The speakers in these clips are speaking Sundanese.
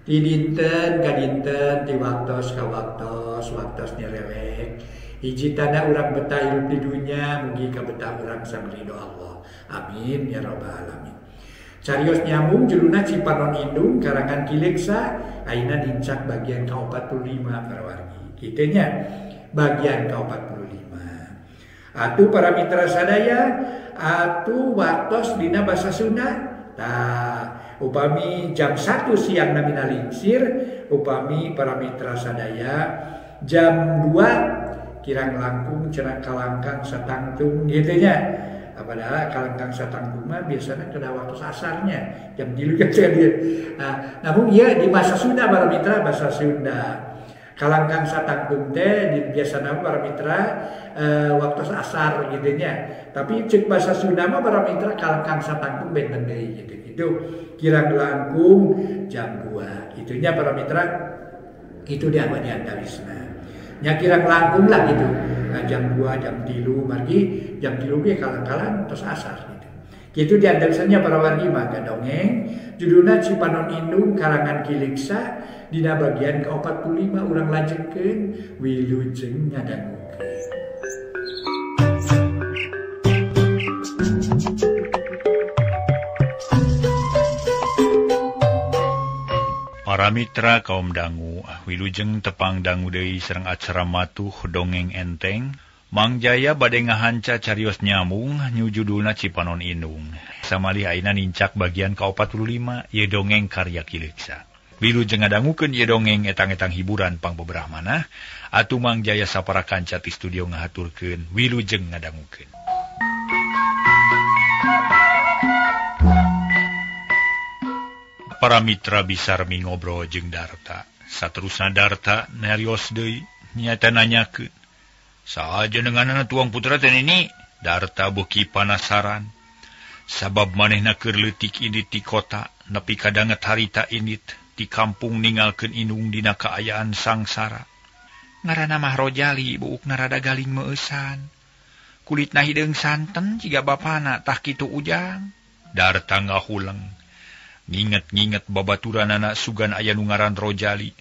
Ti dinten ka dinten ti waktos ka waktos nyerelek hiji tanda urang betah hirup di dunia mugi ka betah urang sabridho Allah amin ya rabbal alamin. Carios nyambung judulna Cipanon Indung karangan Kileksa ayeuna dincak bagian ke-45 para wargi kitu nya bagian ke-45 atuh para mitra sadaya atuh waktos dina basa Sunda upami jam 1 siang namina lingsir, upami para mitra sadaya jam 2 kirang langkung cenah kalangkang satangtung gitu nya. Padahal kalangkang satangtung mah biasanya kena waktu asarnya jam 3 kan dia. Namun iya di bahasa Sunda para mitra bahasa Sunda. Kalangkang satangtung teh biasana para mitra waktu asar gitu nya. Tapi cek bahasa Sunda mah para mitra kalangkang satangtung benten deui gitu. Kirang langkung jam 2. Itunya para mitra itu dia abadi antawisna. Nya kirang langkung lah gitu. Jam 2 jam 3 margi jam 3 ge kalang-kalang tos asar gitu. Kitu di antawisna para wargi maka dongeng judulna Cipanon Indung karangan Kileksa dina bagian ke-45 urang lajengkeun wilujeng ngadangukeun. Para mitra kaum dangu, wilujeng tepang dangu deui sareng acara matuh dongeng enteng. Mang Jaya bade ngahanca carios nyambung nyu judulna Cipanon Indung. Samalih ayeuna nincak bagian ke-45 ieu dongeng karya Kileksa. Wilujeng ngadangukeun ieu dongeng etang-etang hiburan pangbeberahmana. Atuh Mang Jaya sapara kanca ti studio ngahaturkeun wilujeng ngadangukeun. Para mitra bisarmi ngobrol jeung Darta. Saterusna Darta narios deui nyata nanyakeun. Saha jenenganna tuang putra teh ini? Darta beuki panasaran. Sabab manehna keur leutik indit ti kota nepi kadanget harita indit di kampung ninggalkeun indung dina kaayaan sangsara. Ngaranna mah Rojali buukna rada galing meusan. Kulitna hideung santen jiga bapana tah kitu ujang. Darta ngahuleng. Nginget-nginget babaturanana sugan aya nu ngaran Rojali.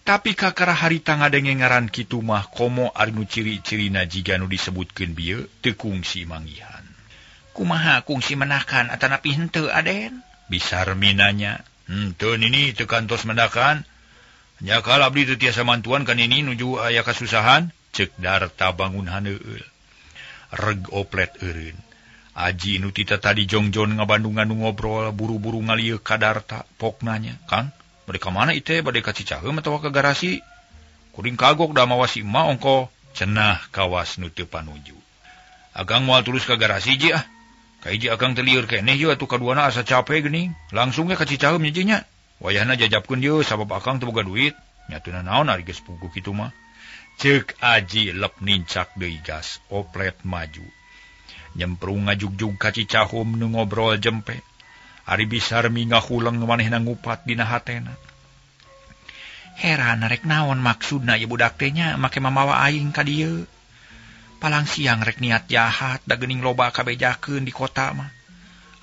Tapi kakara harita ngadenge ngaran kitu mah komo ari nu ciri-cirina jiga nu disebutkeun bieu teu kungsi manggihan. Kumaha kungsi menakan atanapi henteu Aden? Bisarmi nanya. Henteu nini teu kantos menakan. Nya kal abdi teu tiasa mantuan ka nini nuju aya kasusahan. Ceuk Darta bangun haneueul. Reg oplet eureun. Aji nu tita tadi jongjon ngabandungan nu ngobrol buru-buru ngalieu ka Darta pok nanya, "Kang, bade ka mana ite bade ka Cicaheum atawa ka garasi?" "Kuring kagok da mawa si emak ongko." Cenah kawas nu teu panuju. "Agang moal tulus ka garasi ji ah. Ka hiji akang teu lieur keneh ieu atuh kaduana asa capek geuning. Langsung ge ka Cicaheum nya nya. Wayahna jajabkeun ieu sabab akang teu boga duit." "Nyatuna naon ari geus puguh kitu mah?" Ceuk Aji lep nincak deui gas, oplet maju. Nyemprung ngajugjug ka Cicaheum nu ngobrol jempe. Ari Bisarmi ngahuleng manehna ngupat dina hatena. Heran rek naon maksudna ieu budak teh nya make mamawa aing ka dieu. Palang siang rek niat jahat da geuning loba kabejakeun di kota mah.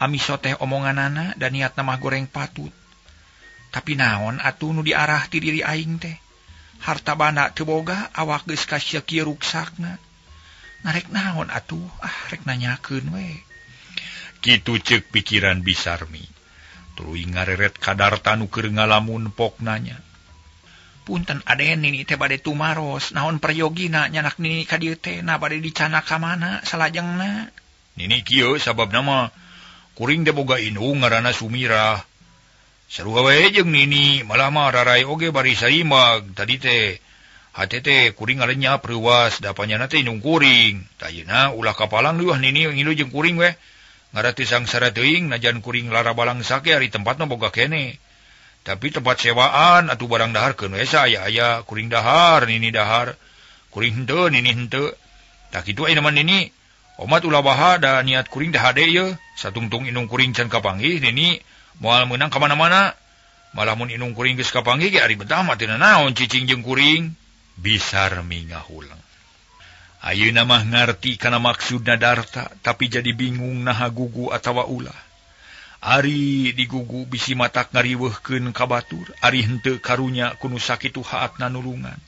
Amiso teh omonganana da niatna mah goreng patut. Tapi naon atuh nu diarah ti diri aing teh? Harta banda teu boga awak geus kasieuk kieu ruksakna. Narek naon atuh, rek nanyakeun we. Kitu ceuk pikiran Bisarmi. Tuluy ngareret ka Darta nu keur ngalamun pok nanya. "Punten Aden nini teh bade tumaros, naon prayogina nyanak nini ka dieu teh na bade dicana ka mana salajengna?" "Nini kieu sababna mah kuring teh boga indung ngaranna Sumirah. Sarua wae jeung nini, malah mah rarai oge bari saimbag tadi teh. Hate teh kuring ngalenya preuwas da panyana teh indung kuring. Tayeuna ulah kapalang leuwih nini ngilu jeung kuring we. Ngarati sangsara teuing najan kuring lara balang sake ari tempatna boga kene. Tapi tempat sewaan atuh barang daharkeun we aya kuring dahar nini dahar. Kuring henteu nini henteu. Tah kitu aya mah nini. Omat ulah baha da niat kuring dah hade ieu. Satungtung indung kuring can kapanggih nini moal meunang ka mana-mana. Malah mun indung kuring geus kapanggih ge ari betah mah teu naon cicing jeung kuring. Bisarmi ngahuleng. Ayeuna mah ngarti kana maksudna Darta, tapi jadi bingung naha gugu atawa ulah. Ari digugu bisi matak ngariweuhkeun ka batur, ari henteu karunya kuno sakitu haatna nulungan.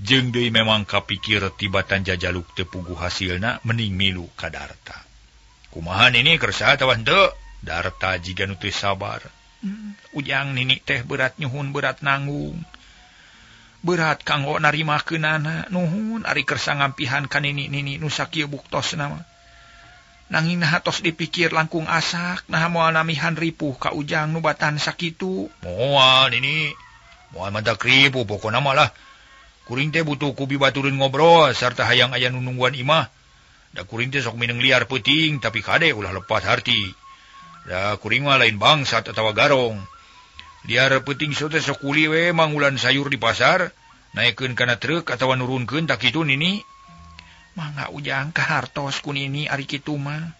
Jeung deui memang kapikir tibatan jajaluk teu puguh hasilna mending milu ka Darta. Kumaha nini kersa tah henteu? Darta jiga nu teu sabar. Ujang nini teh berat nyuhun berat nanggung. Berat kanggo narimakeunana nuhun ari kersa ngampihan ka nini nu sakieu buktosna mah. Nanging naha tos dipikir langkung asak, naha moal namihan ripuh ka Ujang nu batan sakitu. Moal nini, moal madak ripuh pokona mah lah. Kuring teh butuh kubi batureun ngobrol sarta hayang aya nu nungguan imah. Da kuring teh sok mineng liar peuting tapi kade ulah lepat harti. Da kuring mah lain bangsat atawa garong. Liar peuting ieu teh sok kuli we mangulan sayur di pasar, naekeun kana truk atawa nurunkeun tak kitu nini. Mangga Ujang kahartos ku nini ari kitu mah.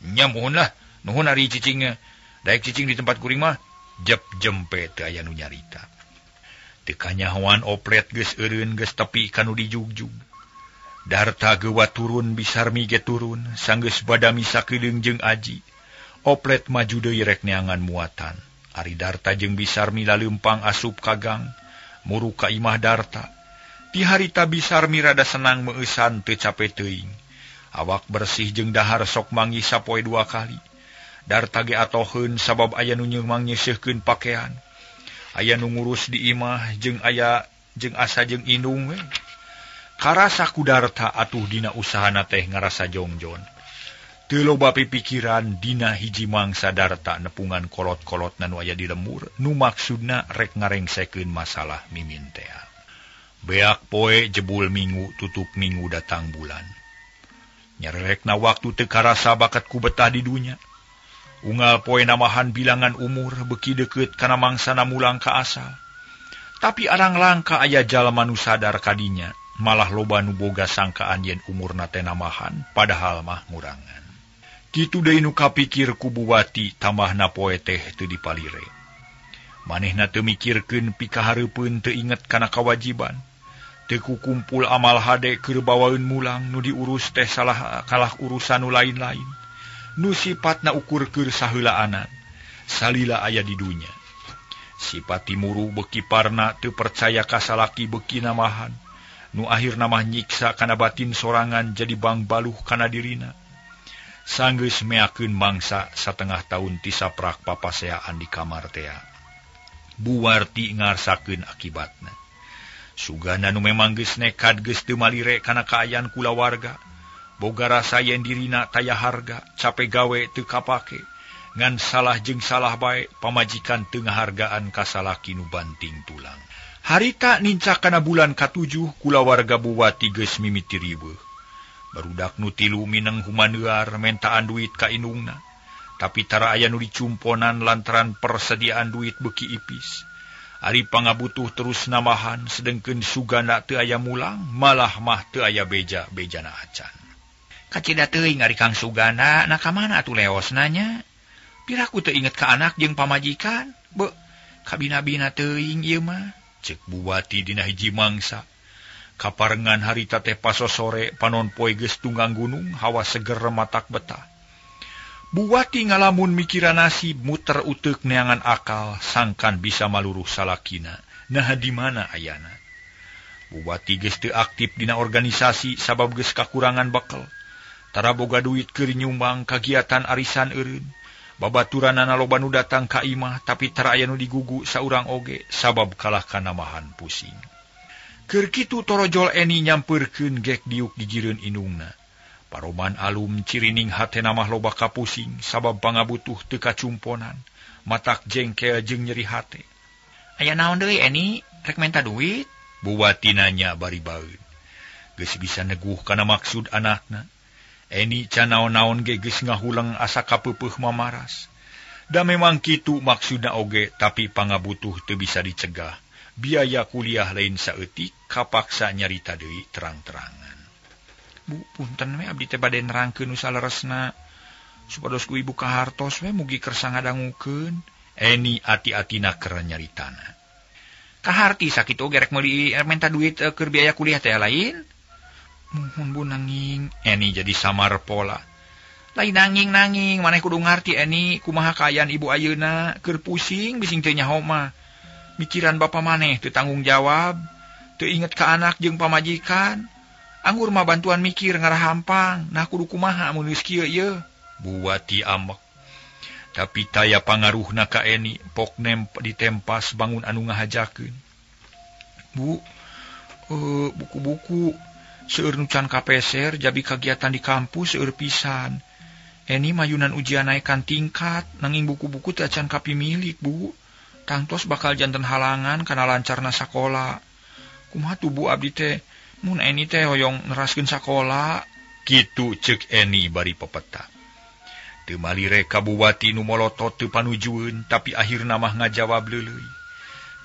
Nya mohon lah, nuhun ari cicing. Daek cicing di tempat kuring mah jep jempe teu aya nu nyarita. Teu kanyahoan oplet geus eureun geus tepi kanu dijugjug. Darta geuwat turun Bisarmi ge turun, sanggeus badami sakeuleung jeung aji. Oplet maju deui rek neangan muatan. Ari Darta jeung Bisarmi laleumpang asup ka gang, muru ka imah Darta. Di harita Bisarmi rada senang meusan teu cape teuing. Awak bersih jeung dahar sok manggih sapoe 2 kali. Darta ge atoheun sabab aya nu nyeumang nyeuseurkeun pakean. Aya nu ngurus di imah jeung asa jeung indung we. Karasa ku Darta atuh dina usahana teh ngarasa jongjon. Teu loba pipikiran dina hiji mangsa Darta nepungan kolot-kolotna nu aya di lembur, nu maksudna rek ngarengsekeun masalah mimin teh. Beak poe jebul minggu tutup minggu datang bulan. Nyarerekna waktu teu karasa bakat ku betah di dunya. Unggal poe namahan bilangan umur beki deukeut kana mangsana mulang ka asal. Tapi arang langka aya jalma nu sadar kadinya, malah loba nu boga sangkaan yen umurna teh namahan, padahal mah ngurangan. Kitu deui nu kapikir ku Buwati tambahna poe teh teu dipalire. Manehna teu mikirkeun pikahareupeun teu inget kana kawajiban. Teu kumpul amal hade keur bawaeun mulang nu diurus teh salah kalah urusan nu lain-lain. Nu sifatna ukur keur saheulaan, salila aya di dunya. Sifat timuru beki parna teu percaya ka salaki beki namahan, nu akhirna mah nyiksa kana batin sorangan jadi bang baluh kana dirina. Sanggeus meakeun mangsa satengah taun ti saprak papaseaan di kamar teh. Buwarti ngarsakeun akibatna. Sugana nu memang geus nekad geus teu malire kana kaayaan kulawarga, boga rasa yen dirina taya harga, cape gawe teu kapake, ngan salah jeung salah bae pamajikan teu ngahargaan ka salaki nu banting tulang. Harita nincak kana bulan ka-7 kulawarga Buwati geus mimiti riweuh. Barudak nu 3 mineng humaneuar mentaan duit ka indungna, tapi tara aya nu dicumponan lantaran persediaan duit beki ipis. Ari pangabutuh terus namahan, sedengkeun sugana teu aya mulang, malah mah teu aya beja-bejana acan. Kacida teuing ari Kang Sugana, na ka mana atuh leosna nya? Piraku teu inget ka anak jeung pamajikan? Be, kabina-bina teuing ieu mah, ceuk Buwati dina hiji mangsa. Kaparengan harita teh pasosore panon poe geus tunggang gunung, hawa seger matak betah. Buwati ngalamun mikiran nasib muter uteuk neangan akal, sangkan bisa maluruh salakina. Nah di mana ayana? Buwati geus teu aktif dina organisasi sabab geus kakurangan bekel. Tara boga duit keur nyumbang kagiatan arisan eureun. Babaturanana loba nu datang ka imah tapi tara aya nu digugu saurang oge sabab kalah kanamahan pusing. Keur kitu torojol Eni nyampeurkeun gek diuk dijireun indungna. Paroman alum cirining hatena mah loba kapusing sabab pangabutuh teu kacumponan, matak jengkel jeung nyeri hate. Aya naon deui Eni, rek menta duit? Buwati nanya bari baeud. Geus bisa neguh kana maksud anakna. Eni can naon-naon ge geus ngahuleng asa kapeupeuh mamaras. Da memang kitu maksudna oge, tapi pangabutuh teu bisa dicegah. Biaya kuliah lain saeutik kapaksa nyarita deui terang-terangan. Bu, punten we abdi teh bade nerangkeun nu saleresna. Supados ku ibu kahartos we mugi kersa ngadangukeun. Eni ati-atina keur nyaritana. Kaharti sakitu oge rek meuli menta duit keur biaya kuliah teh lain. Muhun Bu nanging. Eni jadi samar pola. Lain nanging maneh kudu ngarti Eni kumaha kaayaan ibu ayeuna keur pusing bising teu nyaho mah. Mikiran bapa maneh teu tanggung jawab, teu inget ka anak jeung pamajikan. Anggur mah bantuan mikir ngarahampang, nah kudu kumaha mun geus kieu ieu. Buati ambek. Tapi taya pangaruhna ka Eni pok ditempas bangun anu ngahajakeun. Bu, buku-buku seueur nu can kapeser jabi kagiatan di kampus seueur pisan. Eni mayunan ujian naikkan tingkat, nanging buku-buku teu acan kapimilik, Bu. Tangtos bakal janten halangan kana lancarna sakola. Kumaha tuh Bu abdi teh, mun Eni teh hoyong neraskeun sakola. Kitu ceuk Eni bari pepeta. Teu malire ka Buwati nu molotot teu panujueun, tapi akhirna mah ngajawab leuleuy.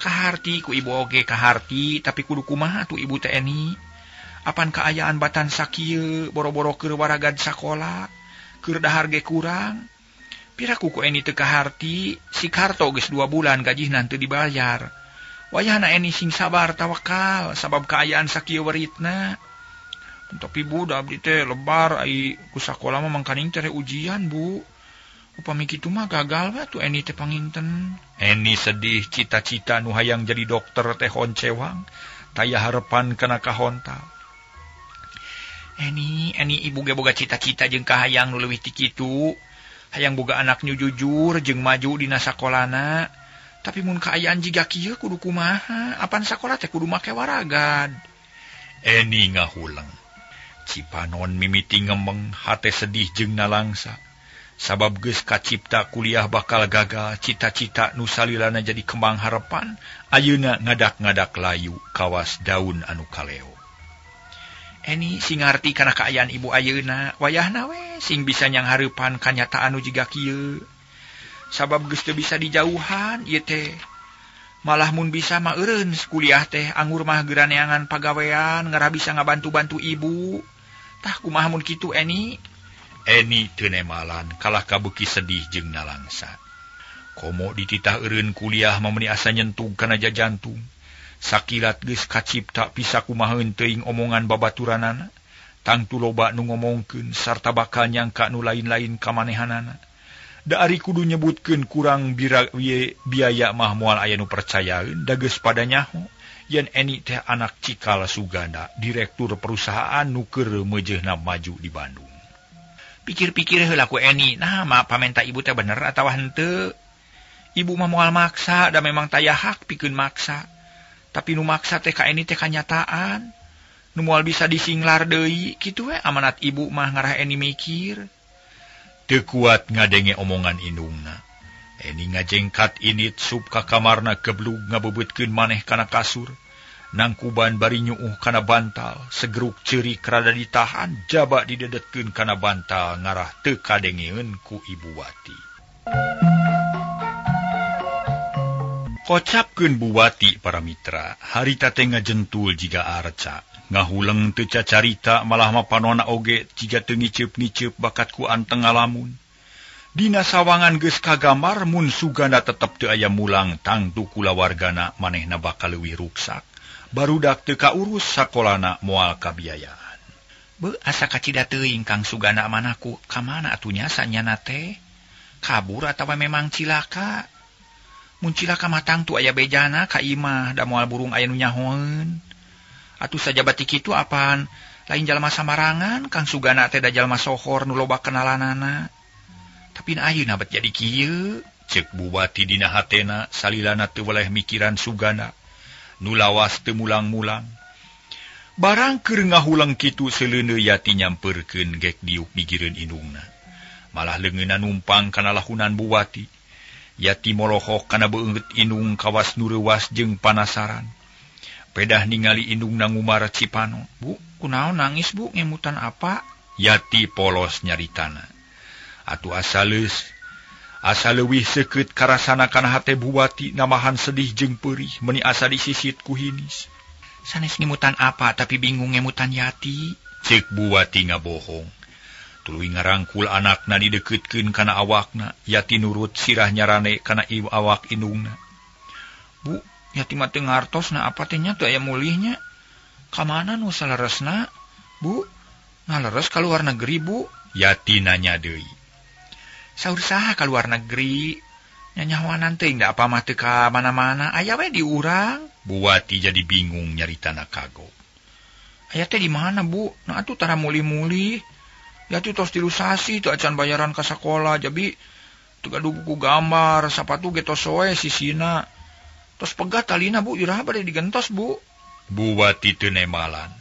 Kaharti ku ibu oge kaharti, tapi kudu kumaha tuh ibu teh Eni? Apan kaayaan batan sakieu boro-boro keur waragad sakola? Keur dahar ge kurang. Piraku ku Eni teu kaharti, si Karto geus 2 bulan gajihna teu dibayar. Wayahna Eni sing sabar tawakal sabab kaayaan sakieu weritna. Tapi Bu, da abdi teh lebar ai ku sakola mah mangkaning teh ujian, Bu. Upami kitu mah gagal we tuh Eni teh panginten. Eni sedih cita-cita nu hayang jadi dokter teh honcewang, taya harapan kana kahontal. Eni ibu ge boga cita-cita jeung kahayang nu leuwih ti kitu. Hayang boga anak nu jujur jeung maju dina sakolana. Tapi mun kaayaan jiga kieu kudu kumaha? Apan sakola teh kudu make waragad. Eni ngahuleng. Cipanon mimiti ngemeng, hate sedih jeung nalangsa. Sabab geus kacipta kuliah bakal gagal, cita-cita nu salilana jadi kembang harapan, ayeuna ngadak-ngadak layu kawas daun anu kaleo. Eni sing ngarti kana kaayaan ibu ayeuna, wayahna we sing bisa nyang hareupan kanyataan nu jiga kieu. Sabab geus teu bisa dijauhan ieu teh. Malah mun bisa mah eureun kuliah teh anggur mah geraneangan pagawean ngara bisa ngabantu-bantu ibu. Tah kumaha mun kitu Eni? Eni teu nemalan kalah kabeuki sedih jeung nalangsa. Komo dititah eureun kuliah mah meuni asa nyentug kana jajantung. Sakilat geus kacipta pisah kumaheun teuing omongan babaturanana. Tangtu loba nu ngomongkeun sarta bakal nyangka nu lain-lain ka manehanana. Da ari kudu nyebutkeun kurang biaya mah moal aya nu percayaeun da geus pada nyaho yen Eni teh anak Cikal Suganda, direktur perusahaan nu keur meujeuhna maju di Bandung. Pikir-pikir heula ku Eni, nah mah pamenta ibu teh bener atawa henteu? Ibu mah moal maksa da memang taya hak pikeun maksa. Tapi nu maksa teh ka Eni teh kanyataan. Nu moal bisa disinglar deui, kitu we amanat ibu mah ngarah Eni mikir. Teu kuat ngadenge omongan indungna. Eni ngajengkat init sup ka kamarna keblug ngabebeutkeun maneh kana kasur. Nangkuban bari nyuuh kana bantal, segeruk ceurik rada ditahan, jaba didedetkeun kana bantal ngarah teu kadengeun ku Ibu Wati. Kocapkeun Bu Wati para mitra, harita teh ngajentul jiga arca. Ngahuleng teu cacarita malah mapanona oge jiga teu ngiceup-ngiceup bakat ku anteng ngalamun. Dina sawangan geus kagambar mun Suganda tetep teu aya mulang tangtu kulawargana manehna bakal leuwih ruksak. Barudak teu kaurus sakolana moal kabiayaan. Beu asa kacida teuing Kang Suganda manaku ka mana atunya sanyana teh? Kabur atawa memang cilaka? Mun cilaka mah tangtu aya bejana ka imah da moal burung aya nu nyahoeun. Atuh sajabat kitu apaan lain jalma samarangan Kang Suganda teh da jalma sohor nu loba kenalanana. Tapi ayeuna bet jadi kieu, ceuk Bu Wati dina hatena salilana teu weleh mikiran Suganda. Nu lawas teu mulang-mulang. Barang keur ngahulang kitu seleuneu Yati nyampeurkeun gek diuk migireun indungna. Malah leungeunna numpang kana lahunan Bu Wati. Yati molohok kana beungeut indung kawas nu reuwas jeung panasaran. Pedah ningali indungna ngumar Cipano. Bu, kunaon nangis Bu, ngemutan apa? Yati polos nyaritana. Atuh asa leuwih seukeut karasana kana hate Bu Wati namahan sedih jeung peurih meuni asa disisit ku hinis. Sanes ngemutan apa tapi bingung ngemutan Yati? Ceuk Bu Wati ngabohong. Tuluy ngarangkul anakna didekeutkeun kana awakna, Yati nurut sirah nyarane kana awak indungna. Bu, Yati mah teu ngartosna apa teh nya teu aya mulihnya. Ka mana nu saleresna? Bu, ngaleres ka luar negeri Bu. Yati nanya deui. Saur saha ka luar negeri? Nyanyahoanan teh da apa mah teu ka mana-mana, aya we di urang. Buati jadi bingung nyaritana kagok. Aya teh di mana, Bu? Nah atuh tara muli-muli. Yati tos 3 sasi teu acan bayaran ka sakola, jadi teu gaduh buku gambar, sapatu ge tos soe sisina. Tos pegat talina, Bu, iraha bade digentos, Bu. Buati teu nemalan.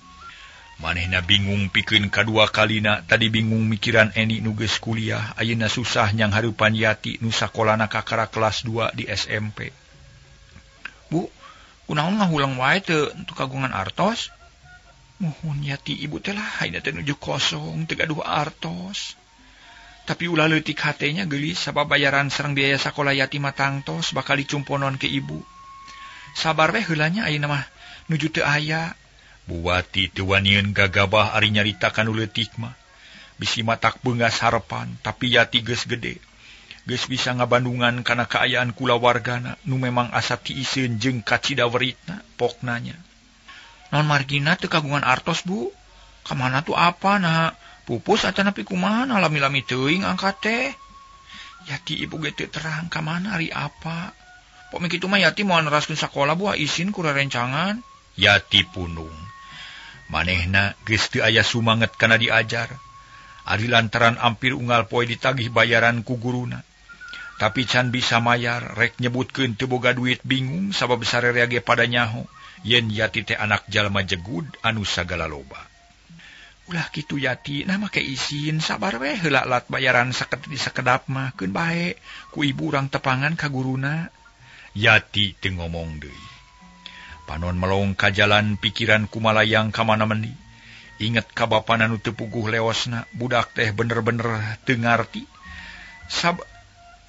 Manehna bingung pikeun kadua kalina, tadi bingung mikiran Eni nu geus kuliah, ayeuna susah nyang hareupan Yati nu sakolana kakara kelas 2 di SMP. Bu, kunaon ngahulang wae teu kagungan artos? Muhun Yati ibu teh lah, haina teh nuju kosong, teu gaduh artos. Tapi ulah leutik hatenya geulis sabab bayaran sareng biaya sakola Yati mah tangtos bakal dicumponon ke ibu. Sabar we heulanya ayeuna mah nuju teu aya. Buati teu wanieun gagabah ari nyaritakan leutik mah. Bisi matak beungas harepan, tapi Yati geus gede. Geus bisa ngabandungan kana kaayaan kulawargana nu memang asa tiiseun jeung kacidaweritna, pok nanya. Non margina teu kagungan artos, Bu. Kamana tuh apa nah? Pupus acan api kumaha lami-lami teuing angkat teh. Yati ibu ge teu terang kamana ari apa. Pok kitu mah Yati moal neraskeun sakola Bu izin ku rerencangan. Yati punung. Manehna geus teu aya sumanget kana diajar. Ari lantaran ampir unggal poe ditagih bayaran ku guruna. Tapi can bisa mayar, rek nyebutkeun teu boga duit bingung sabab sarerea ge pada nyaho. Yen Yati teh anak jalma jegud anu sagala loba. Ulah kitu Yati, nah make izin sabar we heula lat bayaran sakedap mah keun bae ku ibu urang tepangan ka guruna. Yati teu ngomong deui. Panon melong ka jalan pikiran kumalayang ka mana meuni. Inget ka bapana nu teu puguh leosna, budak teh bener-bener teu ngarti.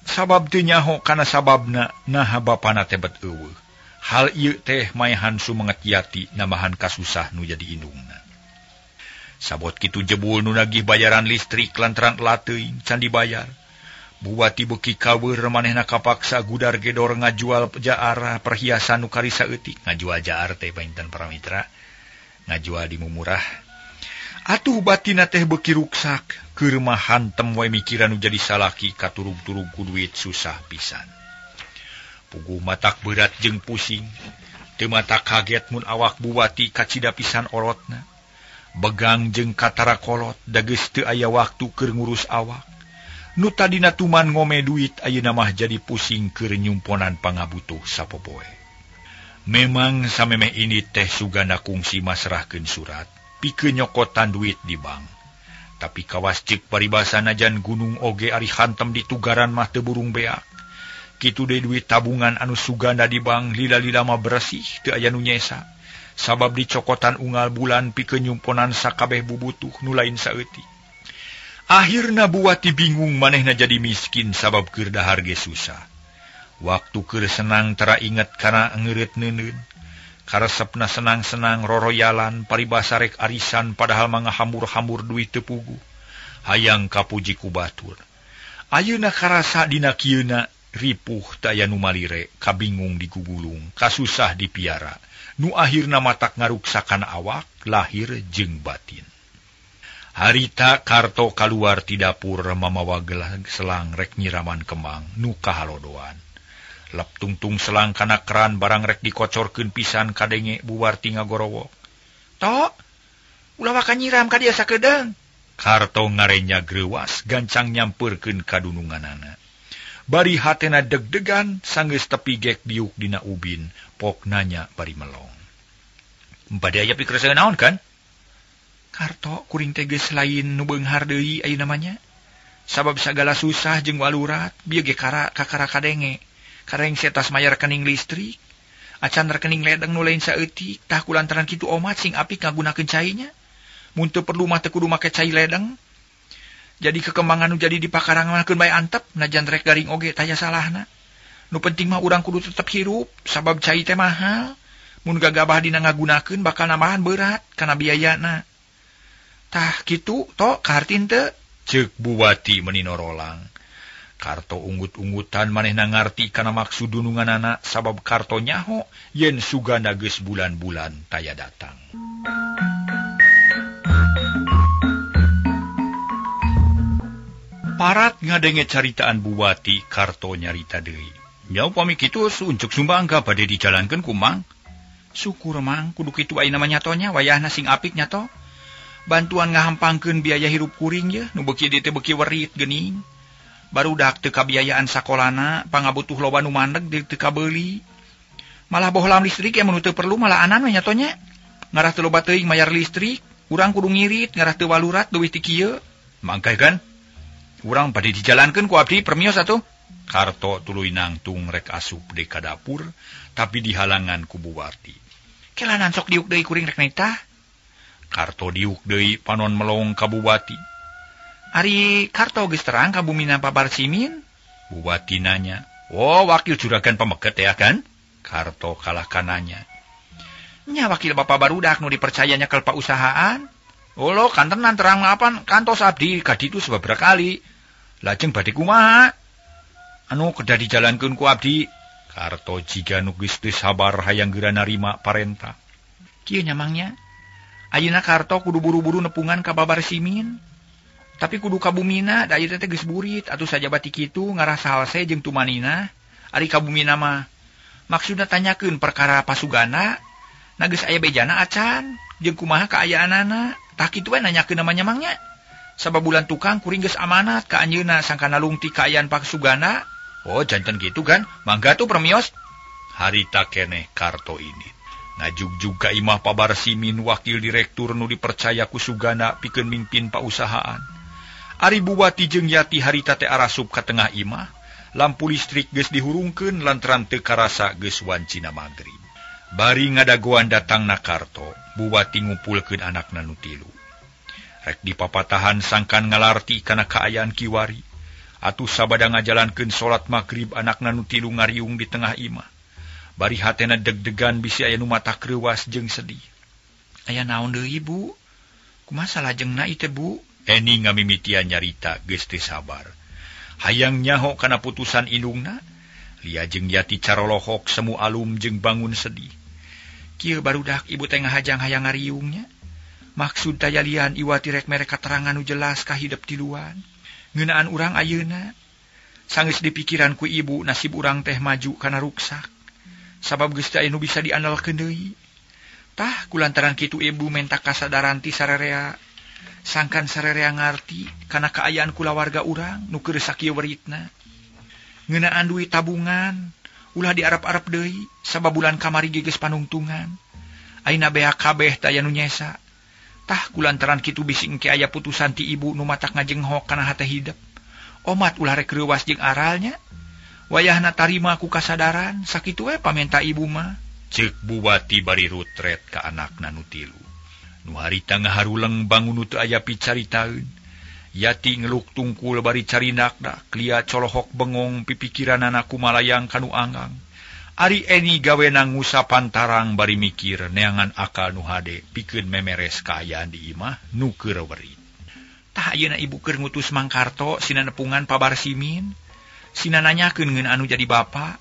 Sabab teu nyaho kana sababna nah bapana teh bet eueuh. Hal ieu teh maehan sumanget Yati nambahan kasusah nu jadi indungna. Sabot kitu jebul nu nagih bayaran listrik lantaran teuing can dibayar. Buati beuki kaweur manehna kapaksa gudar gedor ngajual jaar perhiasan nu karisa eutik. Ngajual jaar teh painten para mitra. Ngajual di mumurah. Atuh batina teh beuki ruksak, keur mah hantem wae mikiran nu jadi salaki katurug-turug ku duit susah pisan. Puguh matak berat jeung pusing, teu matak kaget mun awak Buati kacida pisan orotna. Begang jeung katara kolot, da geus teu aya waktu keur ngurus awak. Nu tadina tuman ngome duit ayeuna mah jadi pusing keur nyumponan pangabutuh sapopoe. Memang samemeh ini teh sugana kungsi masrahkeun surat, pikeun nyokotan duit di bank. Tapi kawas ceuk paribasana jan gunung oge ari hantem di tugaran mah teu burung beak. Kitu deui duit tabungan anu suganda di bank lila-lila mah bersih teu aya nu nyesa. Sabab dicokotan unggal bulan pikeun nyumponan sakabeh bubutuh nu lain saeutik. Akhirna Buati bingung manehna jadi miskin sabab keur dahar ge susah. Waktu keur senang tara inget kana ngeureut neuneun. Karesepna senang-senang roroyalan paribasa rek arisan padahal mangga hambur-hambur duit teu puguh. Hayang kapuji ku batur. Ayeuna karasa dina kieuna ripuh teu aya nu malire, kabingung digugulung, kasusah dipiara. Nu akhirna matak ngaruksakan awak, lahir jeung batin. Harita Karto kaluar ti dapur mamawa gelang selang rek nyiraman kembang nu kahalodoan. Lep tungtung selang kana keran barang rek dikocorkeun pisan kadenge Buwarti ngagorowok. Tok, ulah waka nyiram ka dieu sakedeung. Karto ngarenya greuwas gancang nyampeurkeun ka dununganana. Bari hatena deg-degan sanggeus tepi gek diuk dina ubin, pok nanya bari melong. Bade aya pikeun naon kan? Karto kuring teh geus lain nu beunghar deui ayeuna namanya. Sabab sagala susah jeung walurat bieu ge kakara kadenge. Kareng setas mayar rekening listrik. Acan rekening ledeng nu lain saeutik, tah kulantaran kitu omat sing apik ngagunakeun cainya. Mun teu perlu mah teu kudu make cai ledeng. Jadi kekembangan nu jadi di pakarang mah keun bae antep, najan rek garing oge taya salahna. Nu penting mah urang kudu tetep hirup, sabab cai teh mahal. Mun gagabah dina ngagunakeun bakal nambahan berat kana biayana. Tah kitu tok kahartin teu? Ceuk Buwati meninorolang. Karto unggut-unggutan manehna ngarti kana maksud dununganana sabab Karto nyaho yen sugana geus bulan-bulan taya datang. Parat ngadenge caritaan Buwati Karto nyarita deui. Nya upami kitu suncuk sumbangga bade dijalankeun ku Mang. Syukur Mang, kudu kitu ayeuna mah nyatonya wayahna sing apik nyato. Bantuan ngahampangkeun biaya hirup kuring ye, nu beuki dieu teh beuki werit geuning. Barudak teu kabiayaan sakolana, pangabutuh loba nu mandeg teu kabeuli. Malah bohlam listrik yang menu teu perlu malah anan we nyatonya. Ngarah teu loba teuing mayar listrik, urang kudu ngirit ngarah teu walurat duwih ti kieu. Mangkai kan? Urang bade dijalankeun ku abdi permios atuh. Karto tuluy nangtung rek asup deui ka dapur, tapi dihalangan ku Buwati. Kelanan sok diuk deui kuring rek naitah. Karto diuk deui panon melong ka Buwati. Ari Karto geus terang ka bumina Pabar Simin? Buwati nanya. Oh, wakil juragan pameket ya kan? Karto kalah kananya. Nya wakil bapak barudak nu dipercayanya ke pausahaan. Oh lo kantenan terang ngapan kantos abdi ka ditu sababaraha kali. Lajeng bade kumaha? Anu kedah dijalankeun ku abdi. Karto jiga nu geus teu sabar hayang geura narima parentah. Kieu nyamangnya. Ayeuna Karto kudu buru-buru nepungan ka Pabar Simin. Tapi kudu ka bumina da ieu teh geus burit atuh sajabati kitu ngarasa halse jeung tumanina. Ari ka bumina mah maksudna tanyakeun perkara pasugana. Na geus aya bejana acan jeung kumaha kaayaanana. Tah kitu we nanyakeun namanya mangnya. Sabab bulan tukang kuring geus amanat ka anjeunna sangkana lungti kaayaan pasugana. Oh, janten gitu kan? Mangga tuh permios. Harita keneh Karto ini. Ngajug ka imah Pabar Simin wakil direktur nu dipercaya ku sugana pikeun mimpin pausahaan. Ari Buwati jeung Yati harita teh arasup ka tengah imah. Lampu listrik geus dihurungkeun lantaran teu karasa geus wancina magrib. Bari ngadagoan datangna Karto, Buwati ngumpulkeun anakna nu 3. Rek dipapatahan sangkan ngalarti kana kaayaan kiwari. Atuh sabada ngajalankeun salat magrib anakna nu 3 ngariung di tengah imah. Bari hatena deg-degan bisi aya nu mata kreuwas jeung sedih. Aya naon deui, Bu? Kumaha salajengna ieu teh, Bu? Eni ngamimitian nyarita geus teu sabar. Hayang nyaho kana putusan indungna. Lia jeung Yati carolohok semu alum jeung bangun sedih. Kieu barudak ibu teh ngahajang hayang ngariungnya. Maksud daya lian Iwati rek mere katerangan nu jelas ka hidep tiluan. Ngeunaan urang ayeuna. Sanggeus dipikiran ku ibu nasib urang teh maju kana ruksak. Sabab geus teu aya nu bisa diandalkeun deui. Tah kulantaran kitu ibu menta kasadaran ti sarerea. Sangkan sarerea ngarti kana kaayaan kulawarga urang nu keur sakieu weritna. Ngeunaan duit tabungan ulah diarep-arep deui sabab bulan kamari geus panungtungan. Ayeuna beak kabeh teh aya nu nyesa. Tah kulantaran kitu bisi engke aya putusan ti ibu nu matak ngajenghok kana hate hidep. Omat ulah rek reuwas jeung aralnya. Wayahna tarima ku kasadaran sakitu we pamenta ibu mah. Ceuk Buwati bari rutret ka anakna nu 3. Nu harita ngaharuleng bangun nu teu aya picaritaeun. Yati ngeluk tungkul bari carinakna, klia colohok bengong pipikiranana kumalayang kanu anggang. Ari Eni gawena ngusapan tarang bari mikir neangan akal nu hade pikeun memeres kaayaan di imah nu keur werit. Tah ayeuna ibu keur ngutus Mang Karto sina nepungan Pabar Simin. Sina nanyakeun ngeun anu jadi bapa.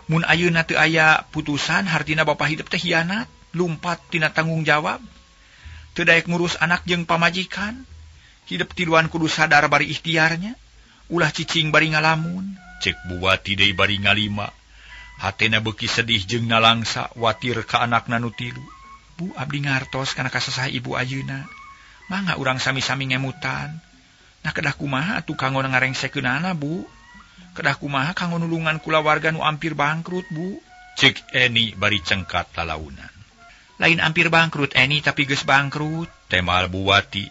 Mun ayeuna teu aya putusan hartina bapa hidup teh hianat, lumpat tina tanggung jawab. Teu daek ngurus anak jeung pamajikan. Hidup tiluan kudu sadar bari ikhtiarnya. Ulah cicing bari ngalamun. Cek Buwati deui bari ngalima. Hatena beuki sedih jeung nalangsa watir ka anakna nu 3. Bu, abdi ngartos kana kasasah ibu ayeuna. Mangga urang sami-sami ngemutan. Nah kedah kumaha atuh kanggo ngarengsekeunana, Bu? Kedah kumaha kanggo nulungan kulawarga nu ampir bangkrut, Bu? Cek Eni bari cengkat lalaunan. Lain ampir bangkrut Eni tapi geus bangkrut, temal Buwati.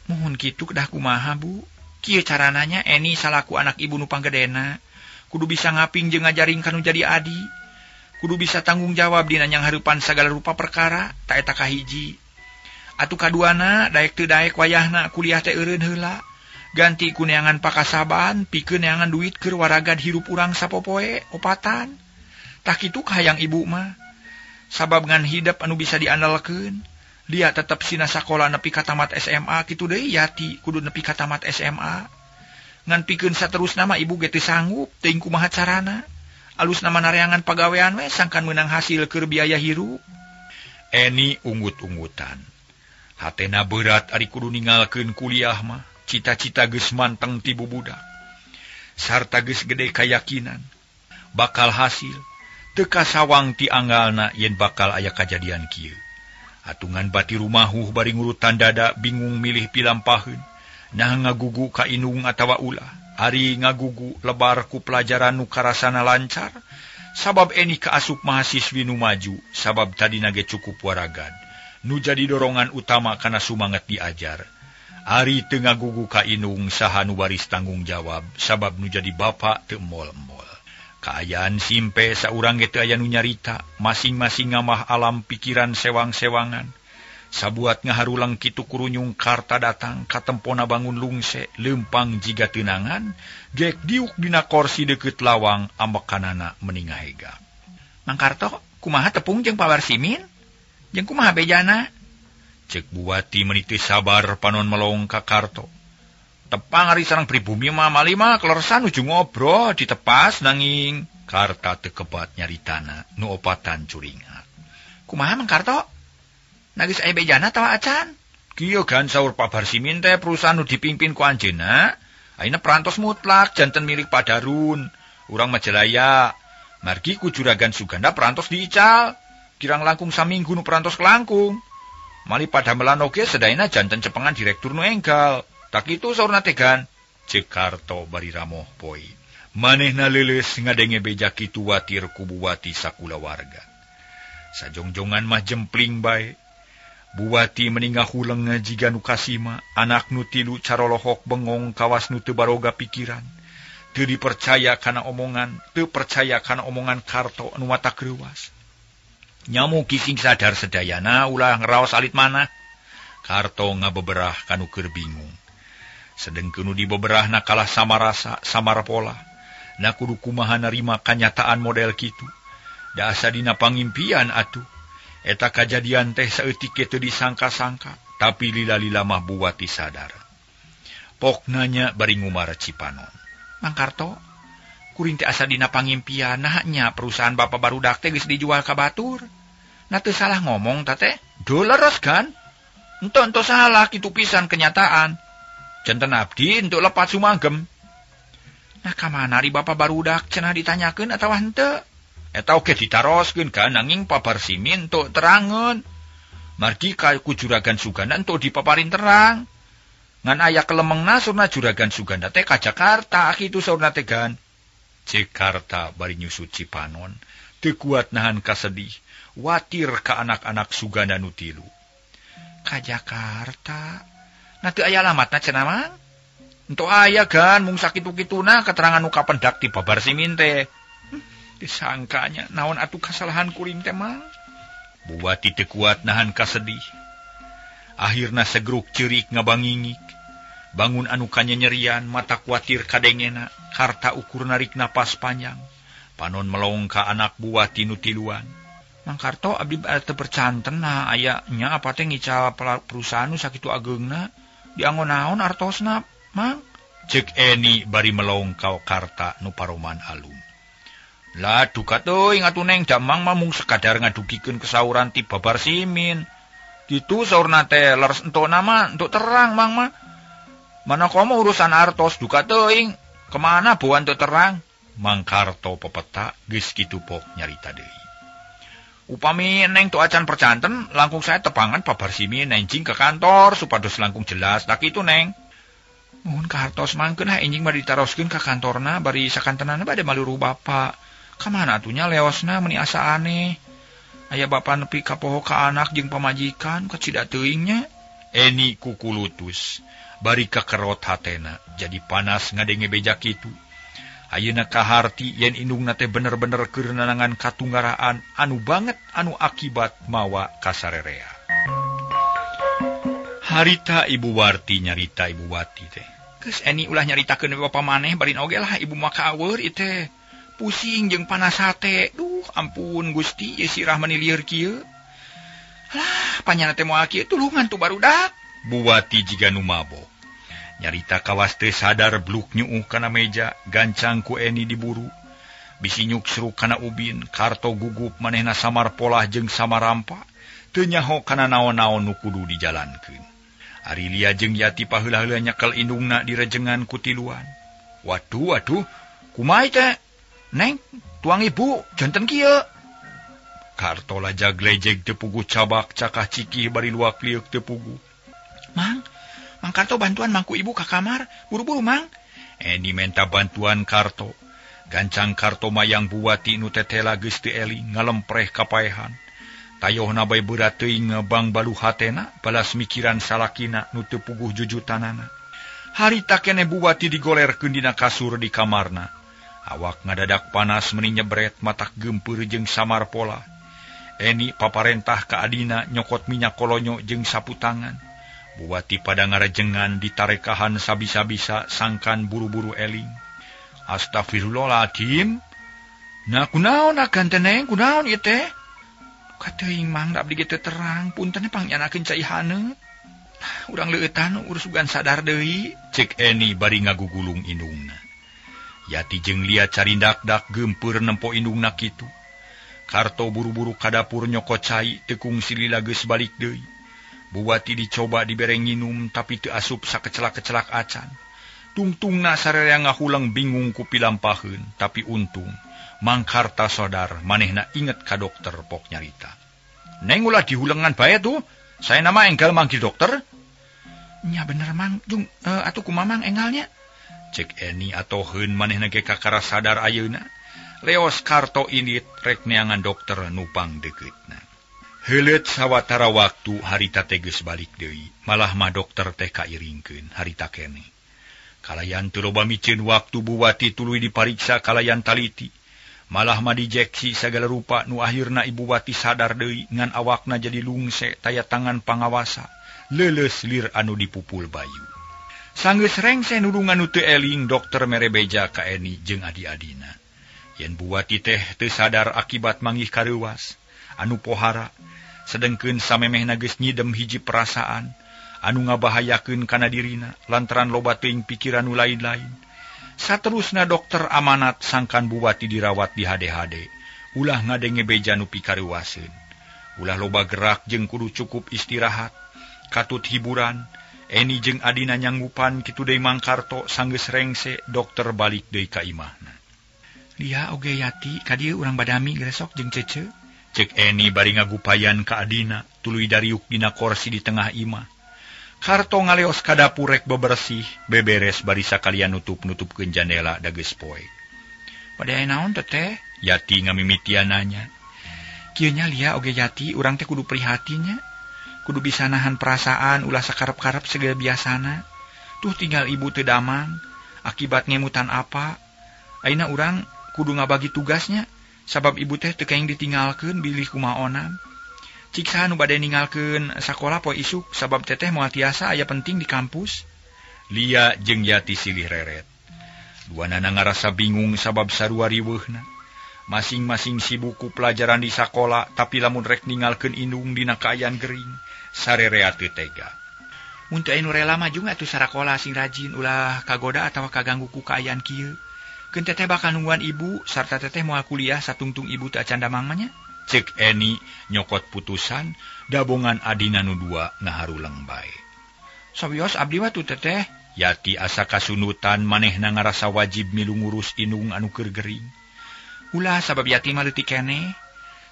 Mohon kitu kedah kumaha, Bu? Kieu carananya Eni salaku anak ibu nu panggedena. Kudu bisa ngaping jeung ngajaring kanu jadi adi. Kudu bisa tanggung jawab dina nyang hareupan sagala rupa perkara, ta eta kahiji. Atuh kaduana daek teu daek wayahna kuliah teh eureun heula. Ganti ku neangan pakasaban pikeun neangan duit keur waragad hirup urang sapopoe opatan. Tah kitu hayang ibu mah. Sabab ngan hidep anu bisa diandalkeun. Dia tetep sina sakola nepi ka tamat SMA kitu deui Yati kudu nepi ka tamat SMA. Ngan pikeun saterusna mah ibu ge teu sanggup teuing kumaha carana. Alus nama nareangan pagawean we sangkan meunang hasil keur biaya hirup. Eni unggut-unggutan. Hatena berat ari kudu ninggalkeun kuliah mah. cita-cita geus manteng ti bubudak. Sarta geus gede kayakinan bakal hasil teu kasawang ti anggalna yen bakal aya kajadian kieu. Atungan bati rumahuh bari ngurutan dada bingung milih pilampaheun. Nah ngagugu ka inung atawa ulah. Ari ngagugu lebar ku pelajaran nu karasana lancar. Sabab eni kaasup mahasiswi nu maju. Sabab tadina ge cukup waragad. Nu jadi dorongan utama kana sumanget diajar. Ari teu ngagugu ka inung saha nu baris tanggung jawab. Sabab nu jadi bapa teu mol-mol. Kaayaan simpe saurang ge teu aya nu nyarita, masing-masing ngamah alam pikiran sewang-sewangan. Sabuat ngaharulang kitu kurunyung karta datang katempona bangun lungse lempang jiga teunangan, gek diuk dina korsi deukeut lawang ambekanana meningah hega. Mang Karto, kumaha tepung jeung pawar simin? Jeung kumaha bejana? Cek Buwati meuni teu sabar panon melong ka Karto. Tepang ari sareng pribumi mah malima kleresan ujung ngobrol ditepas nanging Karta teu kebat nyaritana nu opatan curingat. Kumaha Mang Karto? Nagis aya bejana tawa acan? Kieu kan saur Pak Barsimin teh perusahaan nu dipimpin ku anjeunna, ayeuna perantos mutlak janten milik Pak Darun, urang Majalaya. Margi ku Juragan Suganda perantos diical, kirang langkung saminggu nu perantos kelangkung. Mali pada melan oge sedayana janten cepengan direktur nu enggal. Tak itu saurna tegan, cek Karto bari ramoh poe. Manehna leuleus ngadenge beja kitu watir ku Buwati sakula warga. Sajongjongan mah jempling bae. Buwati meningah huleng jiga nu kasima, anak nu tilu carolohok bengong kawas nu teu baroga pikiran. Teu dipercaya kana omongan, teu percaya kana omongan Karto nu watak reuwas. Nyamu kising sadar sedayana ulah ngeraos alit manah. Karto ngabeberah kanu keur bingung. Sedengkeun di beberahna kalah sama rasa, samar pola. Na kudu kumaha narima kanyataan model kitu. Da asa dina pangimpian atuh. Eta kajadian teh saeutik teu disangka-sangka, tapi lila-lila mah Buwati sadar. Poknanya bari ngumar Cipanon. Mang Karto, kuring teh asa dina pangimpian nya perusahaan Bapak barudak teh geus dijual ka batur. Na teu salah ngomong ta teh? Duh leres kan? Ento salah kitu pisan kenyataan. Janten abdi untuk lepat sumanggem. Nah kamana ari Bapak barudak cenah ditanyakeun atawa henteu? Eta oge ditaroskeun kan nanging Pak Barsimin ento terangeun. Margi ka ku Juragan Suganda ento dipaparin terang. Ngan aya kelemengna surna Juragan Suganda teh ka Jakarta kitu saurna tegan. Jakarta bari nyusut Cipanon, teu kuat nahan kasedih, watir ka anak-anak Suganda nu tilu. Ka Jakarta. Nah teu aya alamatna cenah Mang? Ento aya kan mung sakitu-kituna keterangan nu kapendak ti Pak Barsimin teh. Disangkanya naon atuh kasalahan kuring teh Mang? Buwati teu kuat nahan kasedih. Akhirna segruk ceurik ngabangingik. Bangun anu kanyanyerian mata kuatir kadengena, karta ukur narik napas panjang. Panon melong ka anak Buwati nu tiluan. Mang Karto abdi teu percanten nah aya nya apa teh ngical perusahaan nu sakitu ageungna dianggo naon artosna Mang? Cek Eni bari melong ka Karta nu paroman alun. Lah duka teuing atuh Neng Damang mah mung sekadar ngadugikeun kesauran ti Pak Barsimin. Kitu saurna teh leres entona mah entuk terang Mang mah. Mana komo urusan artos duka teuing kemana boan teu terang. Mang Karto pepeta geus kitu pok nyarita deui. Upami Neng tu acan percanten langkung saya tepangan Pak Barsimin enjing ke kantor supados langkung jelas dak kitu Neng. Mohon kartos mangkeun ha enjing bari ditaroskeun ka kantorna bari sakantenana bade maluru Bapak. Kamana atunya leosna meuni asa aneh. Aya Bapak nepi ka poho ka anak jeung pamajikan kacida teuing nya. Eni kukulutus bari kakerot hatena jadi panas ngadenge beja kitu. Ayeuna kaharti yen indungna teh bener-bener keur nanangan katunggaraan anu banget anu akibat mawa kasarerea. Harita Ibu Warti nyarita Ibu Wati teh. Geus Eni ulah nyaritakeun Bapak maneh barin oge lah Ibu maka aweur ieu teh. Pusing jeung panas hate. Duh ampun Gusti ye sirah meuni lieur kieu. Alah panyana teh moal kieu tulungan tu barudak. Bu Wati jiga nu mabok. Nyarita kawas teh sadar bluk nyuuh kana meja, gancang ku Eni diburu. Bisi nyuksruk kana ubin, Karto gugup manehna samar polah jeung samarampa, teu nyaho kana naon-naon nu kudu dijalankeun. Arilia jeung Yati paheula-heula nyekel indungna direjengan ku tiluan. Waduh, kumaha teh? Neng, tuang ibu, janten kieu. Karto lajag lejeg teu puguh cabak cakah cikih bari luak liuk teu puguh. Mang Karto bantuan mangku ibu ka kamar, buru-buru Mang. Eni menta bantuan Karto. Gancang Karto mayang Buwati nu tetela geus teu eling ngalempreh kapaehan. Tayohna bae berat teuing ngebang balu hatena balas mikiran salakina nu teu puguh jujutanana. Harita keneh Buwati digolerkeun dina kasur di kamarna. Awak ngadadak panas meuni nyebret matak gempeur jeung samar pola. Eni paparentah ka adina nyokot minyak kolonyo jeung sapu tangan. Buwati pada ngarejengan ditarekahan sabisa-bisa sangkan buru-buru eling. Astagfirullahaladzim. Nah kunaon ganteneng kunaon ieu teh? Kateuing Mang da abdi ge teu terang, punten pangyanakeun cai haneut. Urang leueutan urus ugan sadar deui, cek Eni bari ngagugulung indungna. Yati jeung Lia carindak-dak gempeur nempo indungna kitu. Karto buru-buru ka dapur nyokot cai tekung silila geus balik deui. Buwati dicoba dibere nginum tapi teu asup sakecelak-kecelak acan. Tungtungna sarerea ngahulang bingung ku pilampaheun, tapi untung Mang Karta sodar manehna inget ka dokter pok nyarita. Neng ulah dihulengan bae tuh. Saya nama enggal manggil dokter. Nya bener Mang, jung atuh kumaha Mang engalnya? Cek Eni atoheun manehna ge kakara sadar ayeuna. Leos Karto indit rek neangan dokter nupang dekeutna. Heuleut sawatara waktu harita teh geus balik deui. Malah mah dokter teh kairingkeun harita keneh. Kalayan teu loba micieun waktu Buwati tuluy dipariksa kalayan taliti. Malah mah dijeksi sagala rupa nu akhirna Ibu Wati sadar deui ngan awakna jadi lungse taya tangan pangawasa. Leuleus lir anu dipupul bayu. Sanggeus rengse nulungan nu teu eling dokter mere beja ka Eni jeung adi-adina. Yen Buwati teh teu sadar akibat manggih kareuwas anu pohara, sedengkeun samemehna geus nyidem hiji perasaan anu ngabahayakeun kana dirina lantaran loba teuing pikiran nu lain-lain. Saterusna dokter amanat sangkan Buwati dirawat di hade-hade. Ulah ngadenge beja nu pikareuwaseun. Ulah loba gerak jeung kudu cukup istirahat. Katut hiburan, Eni jeung adina nyanggupan kitu deui Mang Karto sanggeus rengse dokter balik deui ka imahna. Lia oge Yati ka dieu urang badami gresok jeung Cece. Cek Eni bari ngagupayan ka adina tuluy dariuk dina kursi di tengah imah. Karto ngaleos ka dapur rek bebersih, beberes bari sakalian nutup-nutupkeun jandela da geus poe. Bade naon teh? Yati ngamimitian nanya. Kieu nya Lia oge Yati urang teh kudu prihatinnya. Kudu bisa nahan perasaan ulah sakarep-karep segala biasana. Tuh tinggal ibu teu damang, akibat ngemutan apa. Ayeuna urang kudu ngabagi tugasnya, sabab ibu teh teu kaeng ditinggalkeun bilih kumaha onam. Ciksa nu bade ninggalkeun sakola poe isuk sabab teteh moal tiasa aya penting di kampus. Lia jeung Yati silih reret. Duanana ngarasa bingung sabab sarua riweuhna. Masing-masing sibuk ku pelajaran di sakola tapi lamun rek ninggalkeun indung dina kaayaan gering, sarerea teu tega. Mun teu anu rela maju atuh sarakola sing rajin ulah kagoda atawa kaganggu ku kaayaan kieu. Keun teteh bakal nungguan ibu sarta teteh moal kuliah satungtung ibu teu acan damang mah nya. Cek Eni nyokot putusan, dabongan adina nu dua ngaharuleng bae. Sawios abdi wa tu teteh. Yati asa kasunutan manehna ngarasa wajib milu ngurus indung anu keur gering. Ulah sabab Yati mah leutik keneh.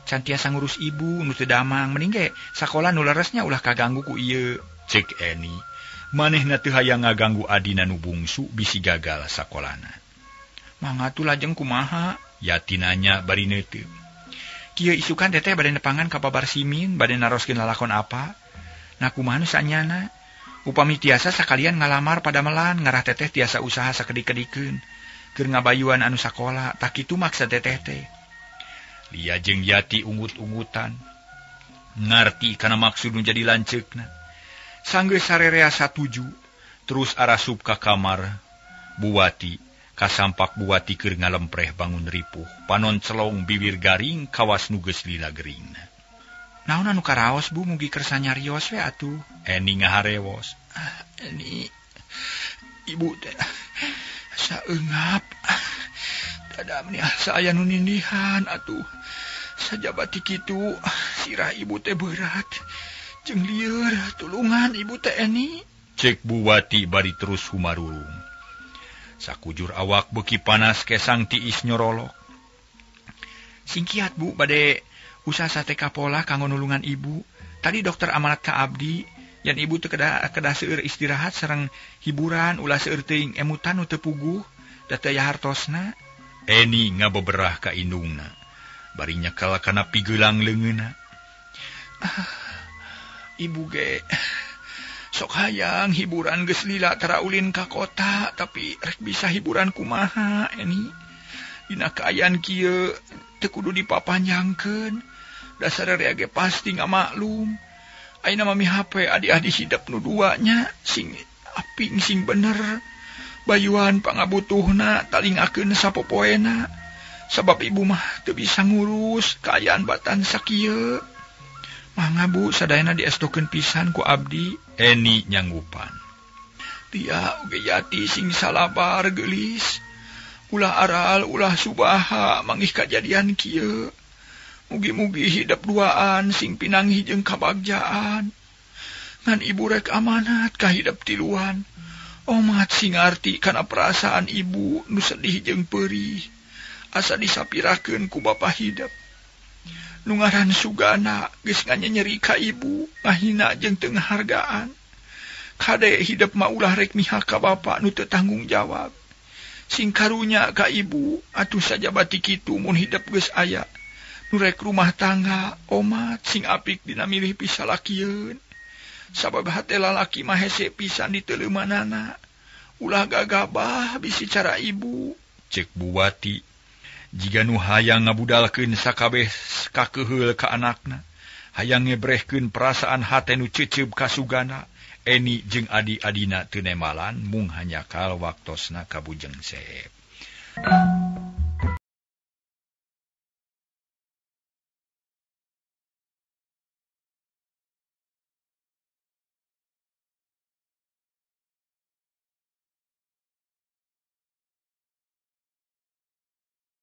Can tiasa ngurus ibu nu teu damang, mending ge sakola nu leresnya ulah kaganggu ku ieu. Cek Eni, manehna teu hayang ngaganggu adina nu bungsu bisi gagal sakolana. Mangga tu lajeng kumaha? Yati nanya bari neuteung. Kieu isukan teteh bade nepangan ka Babar Simin bade naroskeun lalakon apa? Nah kumaha nu saenyana? Upami tiasa sakalian ngalamar pada melan ngarah teteh tiasa usaha sakedik-kedikeun keur ngabayuan anu sakola, tak kitu maksa teteh teh. Lia jeung Yati ungut-ungutan. Ngarti kana maksud nu jadi lanceukna. Sanggeus sarerea satuju, terus arasup ka kamar Buwati. Kasampak Buwati keur ngalempreh bangun ripuh, panon celong bibir garing kawas nu geus lila geringna. Naon anu karaos Bu mugi kersa nyarios we atuh? Eni ngaharewos. Eni ibu teh saeungap. Tada meni asa aya nu nindihan atuh. Sajabati kitu sirah ibu teh berat. Jeung lieur tulungan ibu teh Eni. Cek Buwati bari terus humarurung. Sakujur awak beuki panas kesang tiis nyorolok. Singkiat Bu bade usaha sate kapola kanggo nulungan ibu. Tadi dokter amanat ka abdi yan ibu teu kedah seueur istirahat sareng hiburan ulah seueur teuing emutan nu teu puguh da teu aya hartosna. Eni ngabeberah ka indungna. Bari nyekel kana pigeulang leungeunna. Ibu ge sok hayang hiburan geus lila tara ulin ka kota, tapi rek bisa hiburan kumaha Eni? Dina kaayaan kieu teu kudu dipapanjangkeun. Dasar rea ge pasti ngamaklum. Ayeuna mami HP adi-adi hidep nu duanya sing aping sing bener. Bayuan pangabutuhna talingakeun sapopoena. Sabab ibu mah teu bisa ngurus kaayaan batan sakieu. Mangga Bu, sadayana diestokeun pisan ku abdi. Eni nyanggupan. Dia uge yati sing salabar geulis. Ulah aral, ulah subaha mangih kajadian kieu. Mugi-mugi hidup duaan sing pinangih jeung kabagjaan. Ngan ibu rek amanat ka hidup tiluan. Omat sing ngarti kana perasaan ibu nu sedih jeung peurih. Asa disapirakeun ku bapa hidup. Nu ngaran Sugana geus nganyeri ka ibu, ngahina jeung teu ngahargaan. Kade hidup mah ulah rek mihak ka bapa nu teu tanggung jawab. Sing karunya ka ibu, atuh saja bati kitu mun hidup geus aya. Nu rek rumah tangga, omat sing apik dina milih pisalakieun. Sabab hate lalaki mah hese pisan di teleumanana. Ulah gagabah bisi cara ibu. Cek Buwati. Jika nu hayang ngabudalkeun sakabeh kakeheul ka anakna, hayang ngebrehkeun perasaan hate nu ceuceub ka Sugana, Eni jeung adi-adina teu nemalan mung hanyakal waktosna kabujeng seep.